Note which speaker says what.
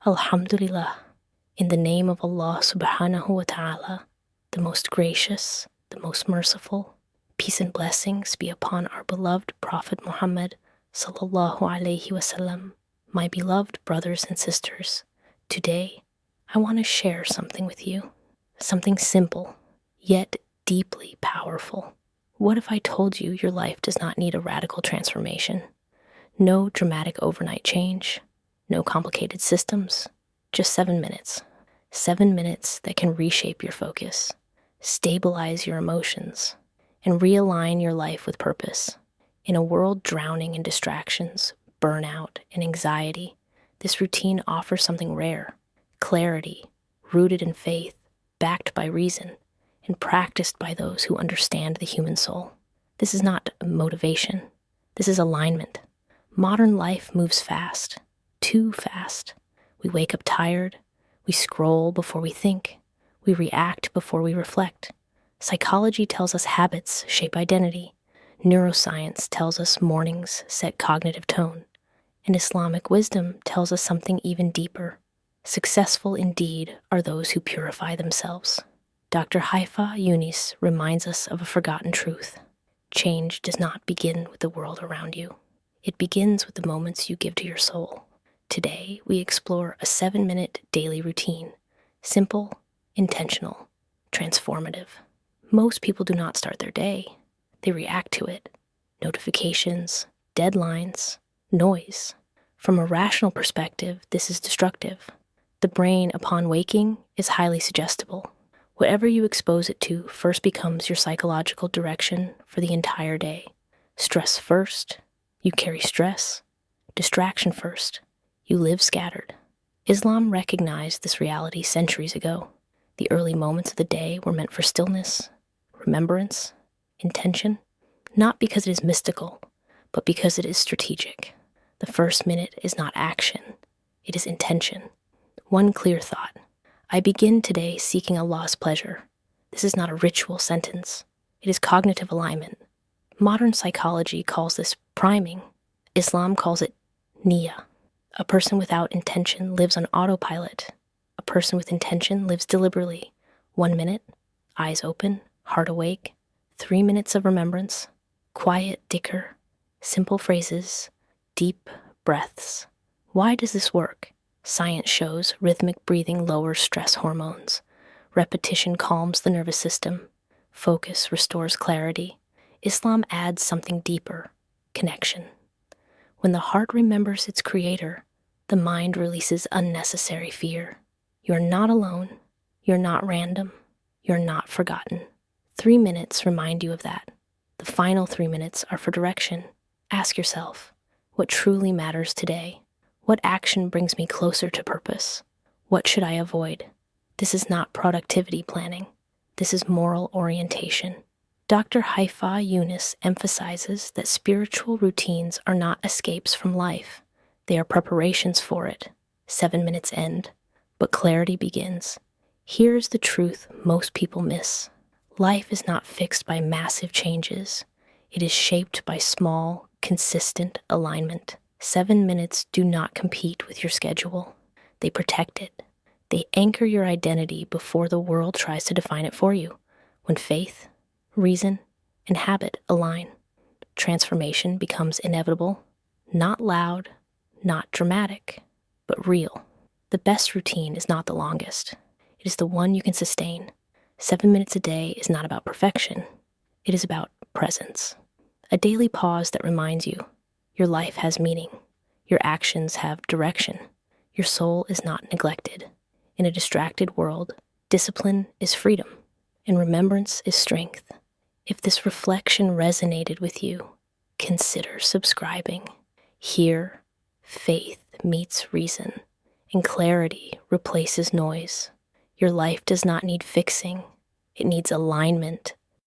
Speaker 1: Alhamdulillah, in the name of Allah subhanahu wa ta'ala, the most gracious, the most merciful, peace and blessings be upon our beloved Prophet Muhammad sallallahu alaihi wasallam. My beloved brothers and sisters, today I want to share something with you, something simple, yet deeply powerful. What if I told you your life does not need a radical transformation? No dramatic overnight change, no complicated systems, just 7 minutes. 7 minutes that can reshape your focus, stabilize your emotions, and realign your life with purpose. In a world drowning in distractions, burnout, and anxiety, this routine offers something rare: clarity, rooted in faith, backed by reason, and practiced by those who understand the human soul. This is not motivation. This is alignment. Modern life moves fast, too fast. We wake up tired. We scroll before we think. We react before we reflect. Psychology tells us habits shape identity. Neuroscience tells us mornings set cognitive tone. And Islamic wisdom tells us something even deeper. Successful indeed are those who purify themselves. Dr. Haifaa Younus reminds us of a forgotten truth. Change does not begin with the world around you. It begins with the moments you give to your soul. Today, we explore a 7-minute daily routine. Simple, intentional, transformative. Most people do not start their day. They react to it. Notifications, deadlines, noise. From a rational perspective, this is destructive. The brain, upon waking, is highly suggestible. Whatever you expose it to first becomes your psychological direction for the entire day. Stress first, you carry stress. Distraction first, you live scattered. Islam recognized this reality centuries ago. The early moments of the day were meant for stillness, remembrance, intention, not because it is mystical, but because it is strategic. The first minute is not action, it is intention. One clear thought: I begin today seeking Allah's pleasure. This is not a ritual sentence. It is cognitive alignment. Modern psychology calls this priming. Islam calls it niyyah. A person without intention lives on autopilot. A person with intention lives deliberately. 1 minute, eyes open, heart awake. 3 minutes of remembrance, quiet dhikr, simple phrases, deep breaths. Why does this work? Science shows rhythmic breathing lowers stress hormones. Repetition calms the nervous system. Focus restores clarity. Islam adds something deeper: connection. When the heart remembers its creator, the mind releases unnecessary fear. You're not alone. You're not random. You're not forgotten. 3 minutes remind you of that. The final 3 minutes are for direction. Ask yourself, what truly matters today? What action brings me closer to purpose? What should I avoid? This is not productivity planning. This is moral orientation. Dr. Haifaa Younus emphasizes that spiritual routines are not escapes from life. They are preparations for it. 7 minutes end, but clarity begins. Here's the truth most people miss. Life is not fixed by massive changes. It is shaped by small, consistent alignment. 7 minutes do not compete with your schedule. They protect it. They anchor your identity before the world tries to define it for you. When faith, reason, and habit align, transformation becomes inevitable, not loud, not dramatic, but real. The best routine is not the longest. It is the one you can sustain. 7 minutes a day is not about perfection. It is about presence. A daily pause that reminds you your life has meaning. Your actions have direction. Your soul is not neglected. In a distracted world, discipline is freedom, and remembrance is strength. If this reflection resonated with you, consider subscribing. Here, faith meets reason, and clarity replaces noise. Your life does not need fixing. It needs alignment